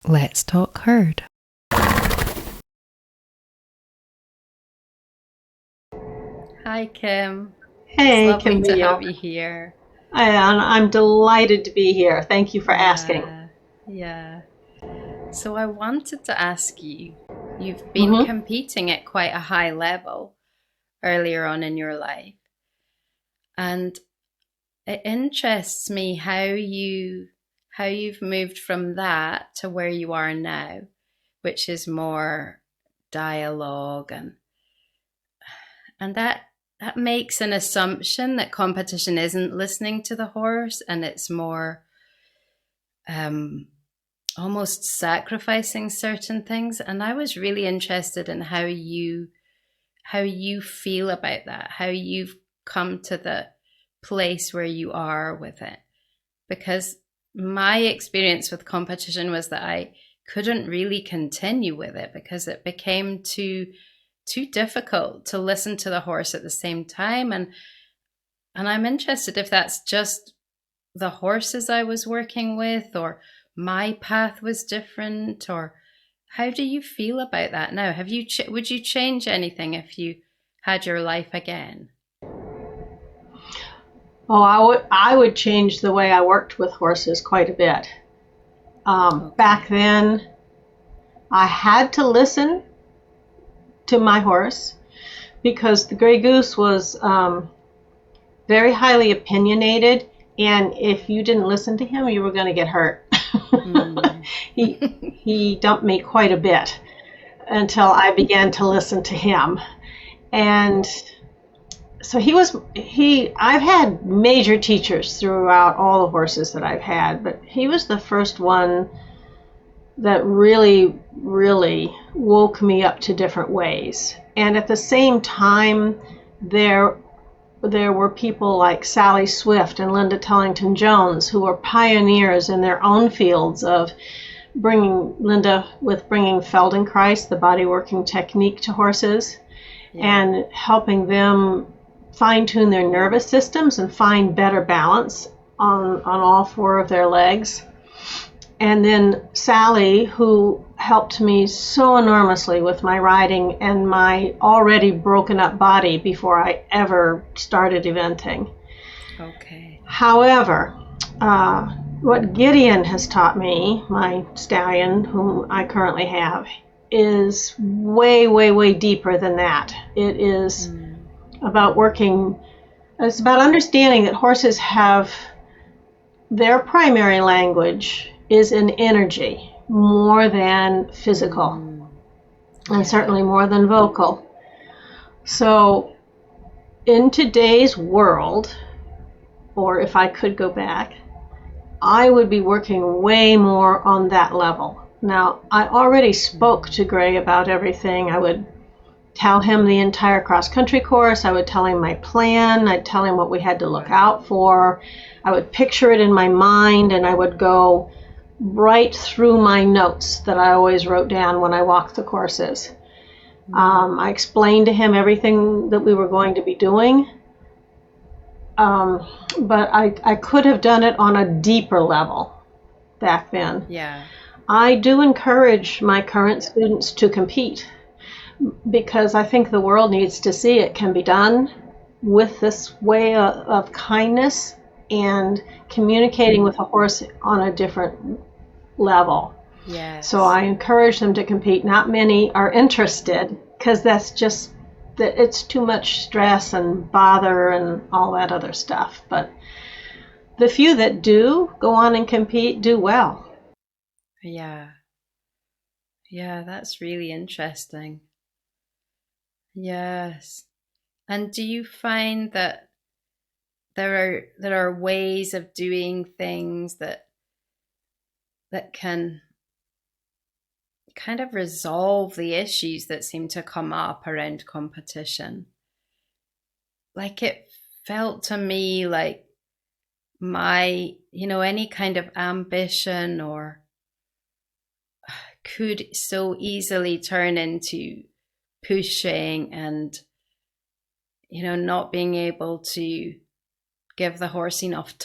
Let's talk herd. Hi, Kim. It's Hey, lovely to have Camille. you here. I'm delighted to be here. Thank you for asking. Yeah. So I wanted to ask you, you've been hmm competing at quite a high level earlier on in your life, and it interests me how you've moved from that to where you are now, which is more dialogue and that makes an assumption that competition isn't listening to the horse and it's more um, almost sacrificing certain things. And I was really interested in how you feel about that, how you've come to the place where you are with it. Because my experience with competition was that I couldn't really continue with it because it became too difficult to listen to the horse at the same time. And I'm interested if that's just the horses I was working with, or my path was different, or how do you feel about that now? Would you change anything if you had your life again? Oh, I would change the way I worked with horses quite a bit. Back Okay. then, I had to listen to my horse because the Gray Goose was very highly opinionated, and if you didn't listen to him, you were going to get hurt. Mm. He dumped me quite a bit until I began to listen to him, and so I've had major teachers throughout all the horses that I've had, but he was the first one that really woke me up to different ways. And at the same time, there there were people like Sally Swift and Linda Tellington-Jones who were pioneers in their own fields of bringing Feldenkrais, the body working technique, to horses, Yeah. and helping them fine tune their nervous systems and find better balance on all four of their legs. And then Sally, who helped me so enormously with my riding and my already broken up body before I ever started eventing. Okay. However, what Gideon has taught me, my stallion, whom I currently have, is way, way, way deeper than that. It is Mm. about it's about understanding that horses have their primary language is in energy more than physical, Mm. and Yeah. certainly more than vocal. So, in today's world, or if I could go back, I would be working way more on that level. Now, I already spoke to Gray about everything. I would tell him the entire cross country course. I would tell him my plan. I'd tell him what we had to look Wow. out for. I would picture it in my mind, and I would go right through my notes that I always wrote down when I walked the courses. Mm. I explained to him everything that we were going to be doing, but I could have done it on a deeper level back then. Yeah. I do encourage my current students to compete because I think the world needs to see it can be done with this way of kindness and communicating with a horse on a different level. So I Yes. encourage them to compete. Not many are interested because it's too much stress and bother and all that other stuff. But the few that do go on and compete do well. Yeah. Yeah, that's really interesting. Yes. And do you find that there are ways of doing things that can kind of resolve the issues that seem to come up around competition? Like it felt to me like any kind of ambition or could so easily turn into pushing and not being able to give the horse enough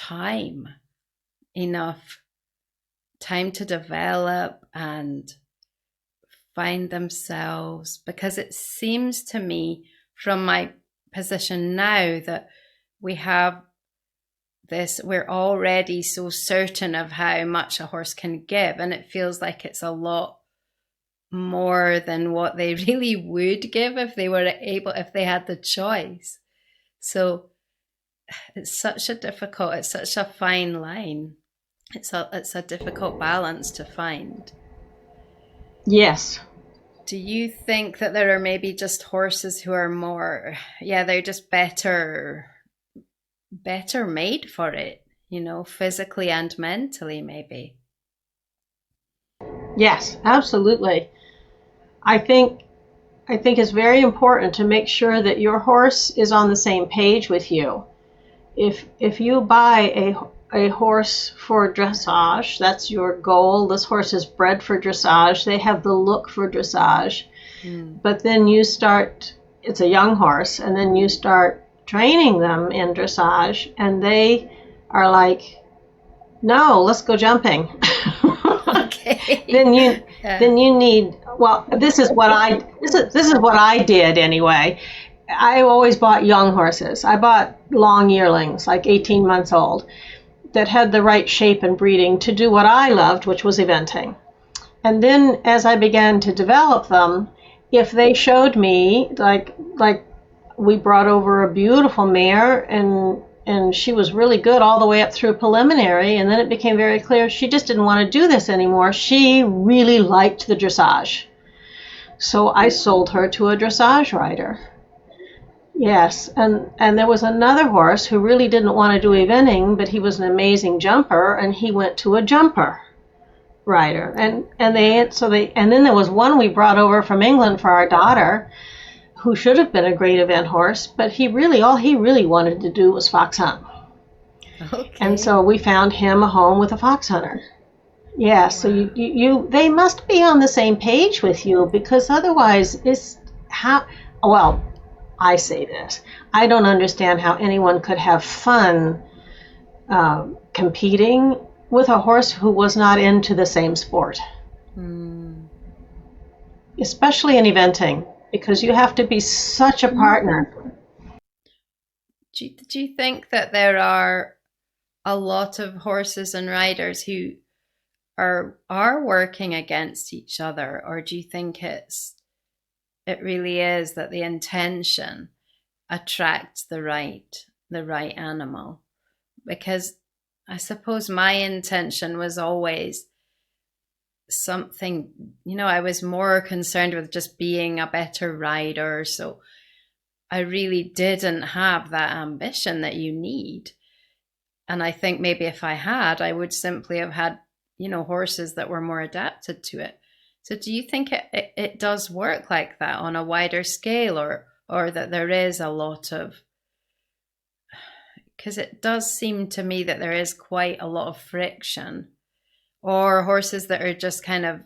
time to develop and find themselves? Because it seems to me from my position now that we have this, we're already so certain of how much a horse can give, and it feels like it's a lot more than what they really would give if they were able, if they had the choice. So it's such a fine line. It's a difficult balance to find. Yes. Do you think that there are maybe just horses who are more, they're just better made for it, physically and mentally, maybe? Yes, absolutely. I think it's very important to make sure that your horse is on the same page with you. If you buy a horse for dressage, that's your goal. This horse is bred for dressage. They have the look for dressage. But then it's a young horse, and then you start training them in dressage, and they are like, no, let's go jumping. Okay. Then you need, well, this is what I did anyway. I always bought young horses. I bought long yearlings, like 18 months old, that had the right shape and breeding to do what I loved, which was eventing. And then as I began to develop them, if they showed me, like we brought over a beautiful mare, and she was really good all the way up through preliminary, and then it became very clear she just didn't want to do this anymore. She really liked the dressage. So I sold her to a dressage rider. Yes, and there was another horse who really didn't want to do eventing, but he was an amazing jumper, and he went to a jumper rider. And then there was one we brought over from England for our daughter, who should have been a great event horse, but all he really wanted to do was fox hunt. Okay. And so we found him a home with a fox hunter. Yeah, wow. So they must be on the same page with you, because otherwise I say this, I don't understand how anyone could have fun competing with a horse who was not into the same sport. Especially in eventing, because you have to be such a partner. Do you think that there are a lot of horses and riders who are working against each other, or do you think it really is that the intention attracts the right animal? Because I suppose my intention was always something, I was more concerned with just being a better rider. So I really didn't have that ambition that you need. And I think maybe if I had, I would simply have had, horses that were more adapted to it. So do you think it does work like that on a wider scale, or that there is a lot of, because it does seem to me that there is quite a lot of friction, or horses that are just kind of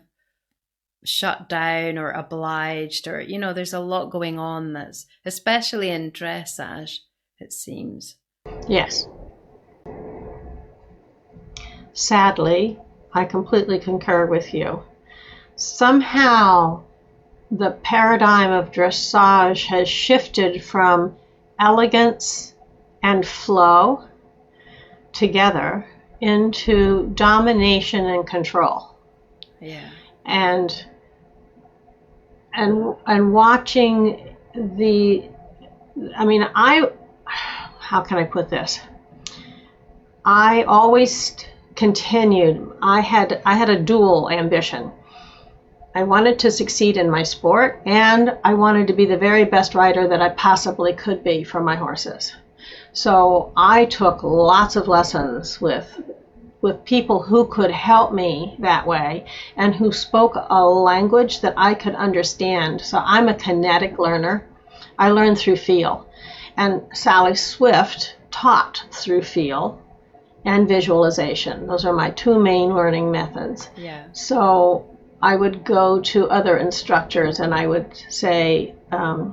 shut down or obliged, or, there's a lot going on that's, especially in dressage, it seems. Yes. Sadly, I completely concur with you. Somehow the paradigm of dressage has shifted from elegance and flow together into domination and control. Yeah. And watching how can I put this? I always continued. I had a dual ambition. I wanted to succeed in my sport, and I wanted to be the very best rider that I possibly could be for my horses. So I took lots of lessons with people who could help me that way, and who spoke a language that I could understand. So I'm a kinetic learner. I learn through feel. And Sally Swift taught through feel and visualization. Those are my two main learning methods. Yeah. So I would go to other instructors and I would say, I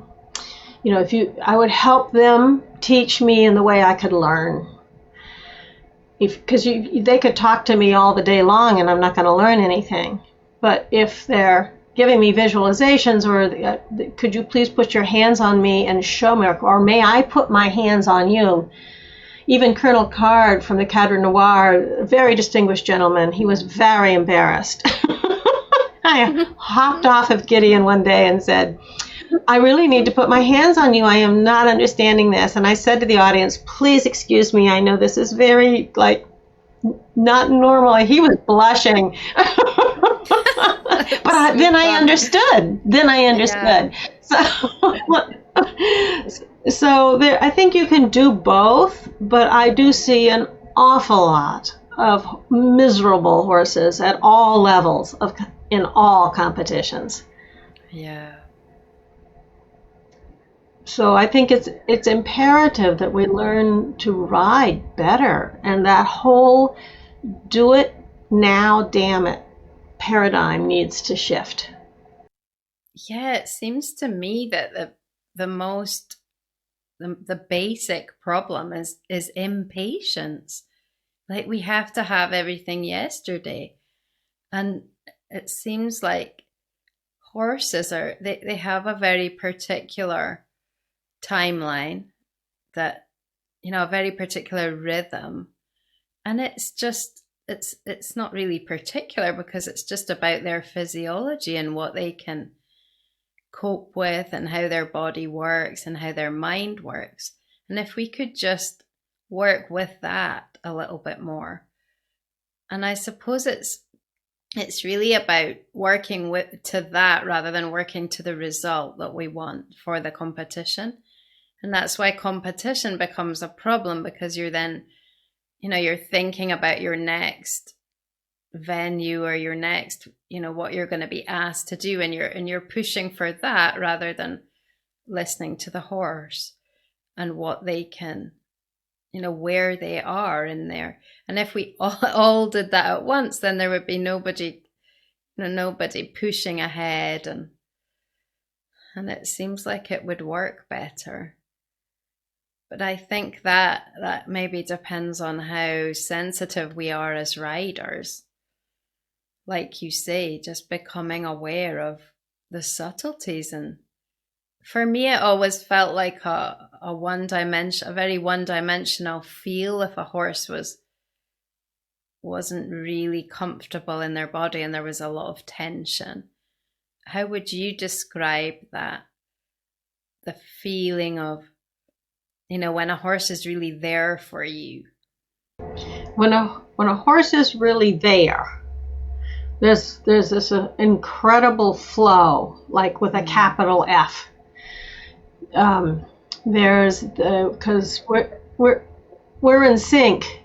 would help them teach me in the way I could learn. because they could talk to me all the day long and I'm not going to learn anything. But if they're giving me visualizations, or could you please put your hands on me and show me, or may I put my hands on you? Even Colonel Carde from the Cadre Noir, a very distinguished gentleman, he was very embarrassed. I hopped off of Gideon one day and said, I really need to put my hands on you. I am not understanding this. And I said to the audience, please excuse me. I know this is very, not normal. He was blushing. But then I understood. Yeah. So there, I think you can do both, but I do see an awful lot of miserable horses at all levels in all competitions. Yeah. So I think it's imperative that we learn to ride better, and that whole do it now, damn it paradigm needs to shift. Yeah, it seems to me that the basic problem is impatience. Like, we have to have everything yesterday. And it seems like horses they have a very particular timeline, that, a very particular rhythm. And it's just, it's not really particular, because it's just about their physiology and what they can cope with, and how their body works and how their mind works. And if we could just work with that a little bit more. And I suppose it's really about working to that rather than working to the result that we want for the competition. And that's why competition becomes a problem, because you're then, you're thinking about your next venue or your next, what you're going to be asked to do, and you're pushing for that rather than listening to the horse and what they can, where they are in there. And if we all did that at once, then there would be nobody pushing ahead, and it seems like it would work better. But I think that maybe depends on how sensitive we are as riders. Like you say, just becoming aware of the subtleties. And for me, it always felt like a very one-dimensional feel if a horse wasn't really comfortable in their body and there was a lot of tension. How would you describe that? The feeling of, when a horse is really there for you. When a horse is really there, there's this incredible flow, like with a capital F. Because we're in sync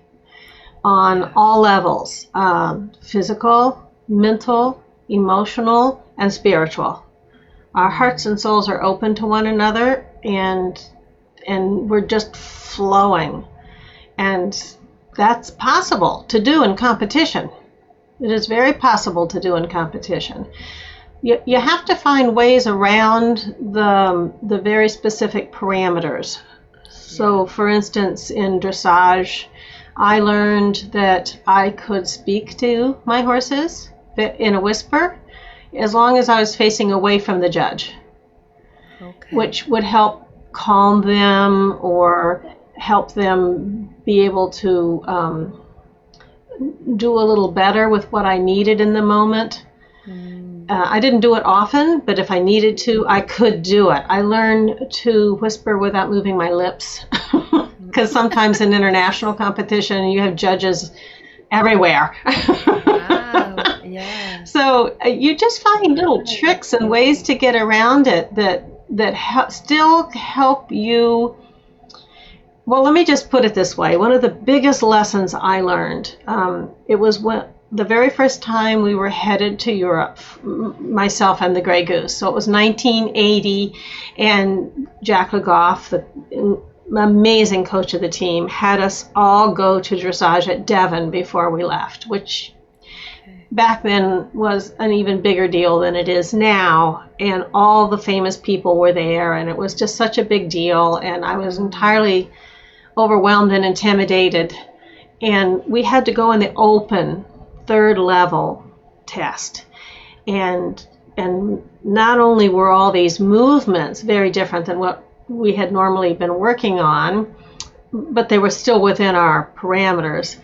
on all levels, physical, mental, emotional, and spiritual. Our hearts and souls are open to one another, and we're just flowing. And that's possible to do in competition. It is very possible to do in competition. You have to find ways around the very specific parameters. So, for instance, in dressage, I learned that I could speak to my horses in a whisper as long as I was facing away from the judge, which would help calm them or help them be able to do a little better with what I needed in the moment. I didn't do it often, but if I needed to, I could do it. I learned to whisper without moving my lips, because sometimes in international competition, you have judges everywhere. Wow, yeah. So you just find little tricks and ways to get around it that still help you. Well, let me just put it this way. One of the biggest lessons I learned, it was the very first time we were headed to Europe, myself and the Gray Goose. So it was 1980, and Jack LeGoff, the amazing coach of the team, had us all go to dressage at Devon before we left, which back then was an even bigger deal than it is now. And all the famous people were there, and it was just such a big deal. And I was entirely overwhelmed and intimidated. and we had to go in the open third level test. And not only were all these movements very different than what we had normally been working on, but they were still within our parameters.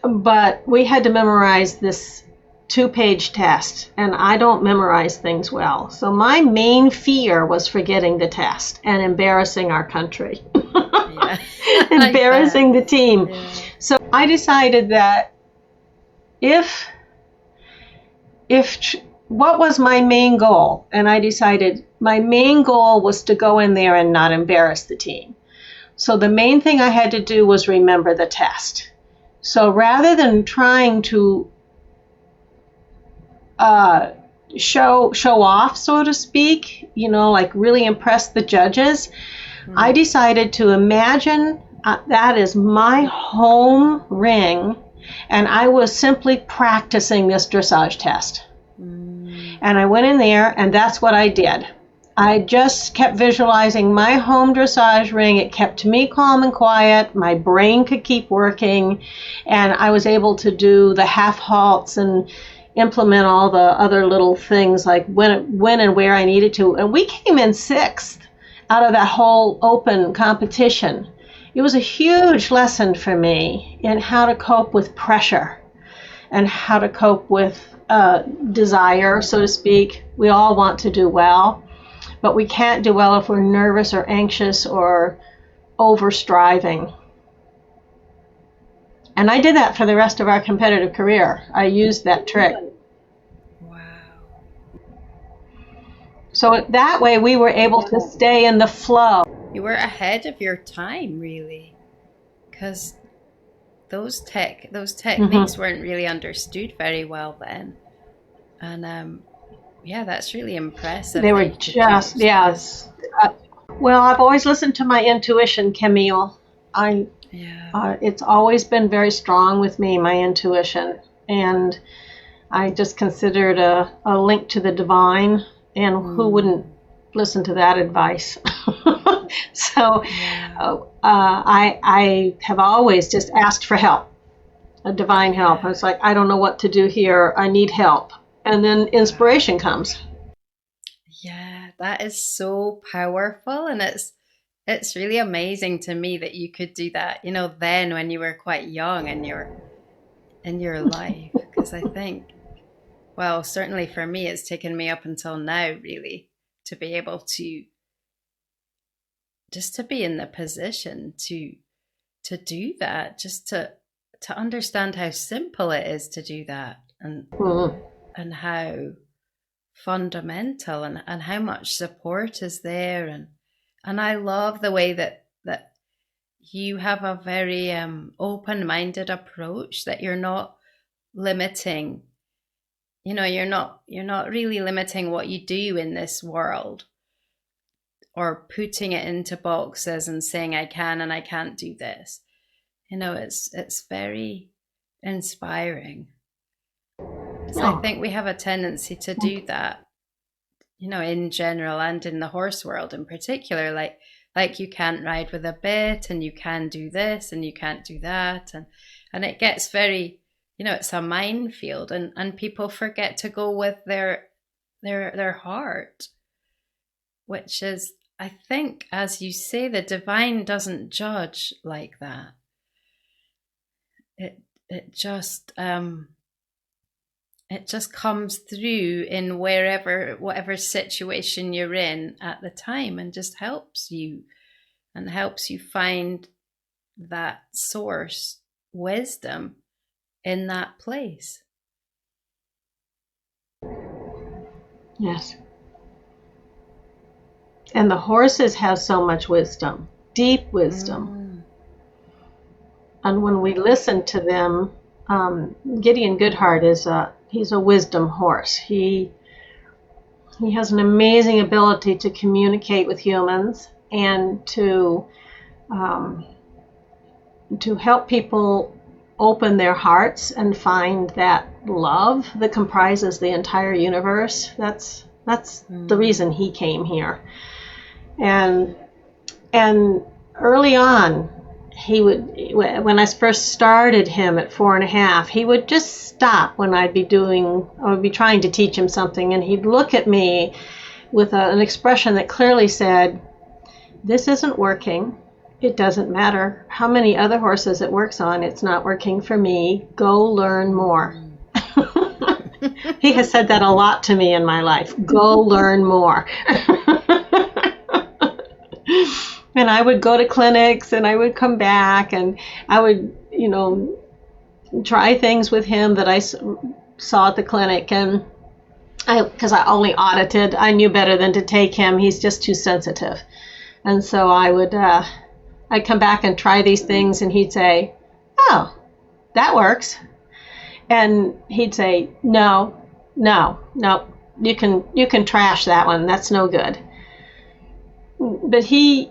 But we had to memorize this 2-page test, and I don't memorize things well. So my main fear was forgetting the test and embarrassing our country, embarrassing the team. Yeah. So I decided that if what was my main goal, and I decided my main goal was to go in there and not embarrass the team. So the main thing I had to do was remember the test. So rather than trying to show off, so to speak, like really impress the judges, I decided to imagine that is my home ring, and I was simply practicing this dressage test. And I went in there, and that's what I did. I just kept visualizing my home dressage ring. It kept me calm and quiet. My brain could keep working, and I was able to do the half halts and implement all the other little things like when and where I needed to. And we came in 6th out of that whole open competition. It was a huge lesson for me in how to cope with pressure and how to cope with desire, so to speak. We all want to do well, but we can't do well if we're nervous or anxious or over-striving. And I did that for the rest of our competitive career. I used that trick. Wow. So that way we were able to stay in the flow. You were ahead of your time, really, because those techniques weren't really understood very well then. And that's really impressive. They were just, yes. Well, I've always listened to my intuition, Camille. It's always been very strong with me, my intuition. And I just consider it a link to the divine. And who wouldn't listen to that advice? So I have always just asked for help, a divine help. I was like, I don't know what to do here. I need help. And then inspiration comes. Yeah, that is so powerful. And it's really amazing to me that you could do that, then when you were quite young in your life. Because I think, well, certainly for me, it's taken me up until now, really, to be able to just to be in the position to do that, just to understand how simple it is to do that, and how fundamental and how much support is there, and I love the way that you have a very open-minded approach, that you're not limiting, you're not really limiting what you do in this world, or putting it into boxes and saying I can and I can't do this. It's very inspiring. So I think we have a tendency to do that, in general, and in the horse world in particular, like you can't ride with a bit, and you can do this and you can't do that, and it gets very, it's a minefield, and people forget to go with their heart, which is, I think, as you say, the divine doesn't judge like that. It just comes through in whatever situation you're in at the time, and just helps you find that source wisdom in that place. Yes. And the horses have so much wisdom, deep wisdom. And when we listen to them, Gideon Goodhart he's a wisdom horse. He has an amazing ability to communicate with humans and to help people open their hearts and find that love that comprises the entire universe. That's the reason he came here. And early on, he would, when I first started him at 4.5, he would just stop when I would be trying to teach him something, and he'd look at me with an expression that clearly said, "This isn't working. It doesn't matter how many other horses it works on. It's not working for me. Go learn more." He has said that a lot to me in my life. Go learn more. And I would go to clinics, and I would come back, and I would, try things with him that I saw at the clinic. And because I only audited, I knew better than to take him. He's just too sensitive. And so I'd come back and try these things, and he'd say, "Oh, that works." And he'd say, no, you can trash that one. That's no good." But he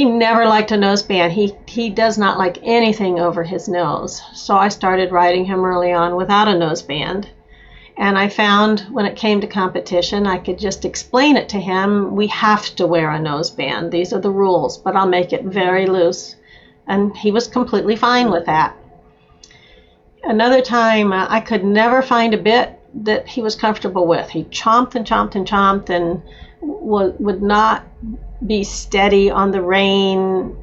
never liked a noseband. He does not like anything over his nose. So I started riding him early on without a noseband. And I found when it came to competition, I could just explain it to him. We have to wear a noseband. These are the rules, but I'll make it very loose. And he was completely fine with that. Another time, I could never find a bit that he was comfortable with. He chomped and chomped and chomped and would not be steady on the rein.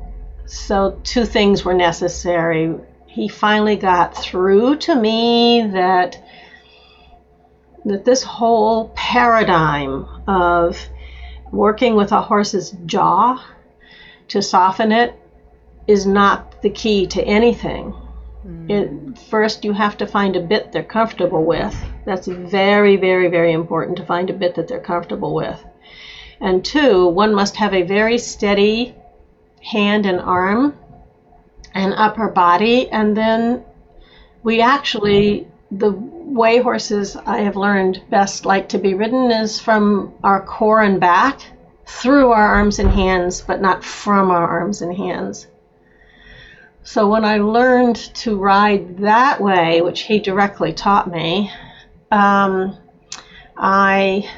So 2 things were necessary. He finally got through to me that this whole paradigm of working with a horse's jaw to soften it is not the key to anything. First, you have to find a bit they're comfortable with. That's very, very, very important, to find a bit that they're comfortable with. And 2, one must have a very steady hand and arm and upper body. And then the way horses, I have learned, best like to be ridden is from our core and back, through our arms and hands, but not from our arms and hands. So when I learned to ride that way, which he directly taught me, I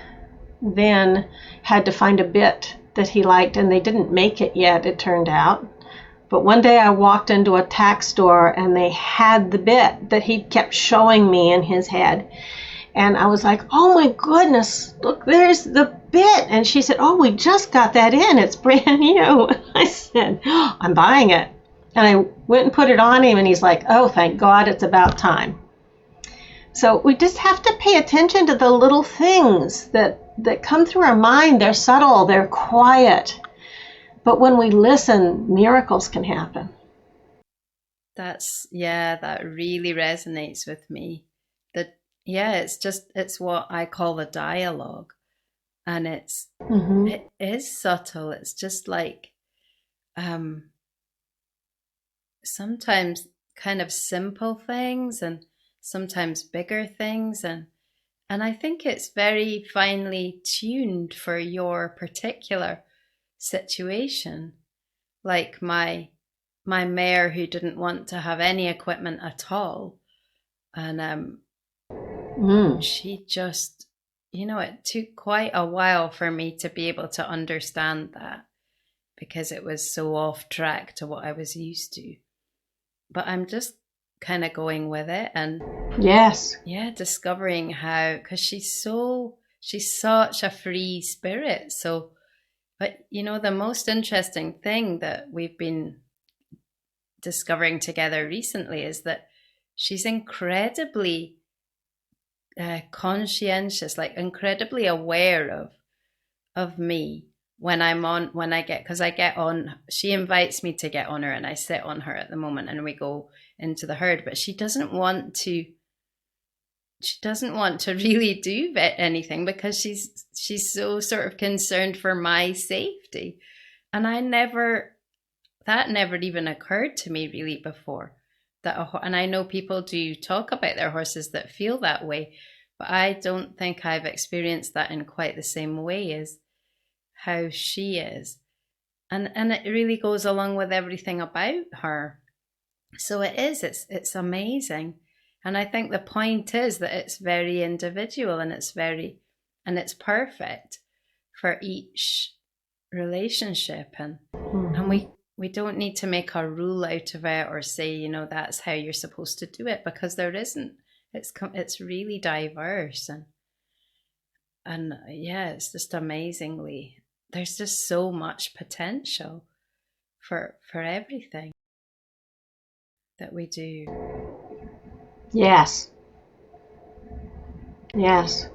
then had to find a bit that he liked, and they didn't make it yet, it turned out. But one day I walked into a tack store, and they had the bit that he kept showing me in his head. And I was like, "Oh my goodness, look, there's the bit." And she said, "Oh, we just got that in. It's brand new." I said, "Oh, I'm buying it." And I went and put it on him, and he's like, "Oh, thank God, it's about time." So we just have to pay attention to the little things that come through our mind. They're subtle, they're quiet. But when we listen, miracles can happen. That really resonates with me. It's what I call the dialogue. And it is subtle. It's just like, sometimes kind of simple things and sometimes bigger things. And I think it's very finely tuned for your particular situation. Like my mare, who didn't want to have any equipment at all. And she just, it took quite a while for me to be able to understand that, because it was so off track to what I was used to. But I'm just kind of going with it, and discovering how, because she's such a free spirit. So, but the most interesting thing that we've been discovering together recently is that she's incredibly conscientious, like incredibly aware of me because I get on, she invites me to get on her, and I sit on her at the moment, and we go into the herd, but she doesn't want to really do anything, because she's so sort of concerned for my safety. And that never even occurred to me really before. And I know people do talk about their horses that feel that way, but I don't think I've experienced that in quite the same way as how she is. And it really goes along with everything about her. So it's amazing. And I think the point is that it's very individual, and it's perfect for each relationship. And we don't need to make a rule out of it or say, you know, that's how you're supposed to do it, because there isn't. It's really diverse, and yeah, it's just amazingly, there's just so much potential for everything that we do. Yes. Yes.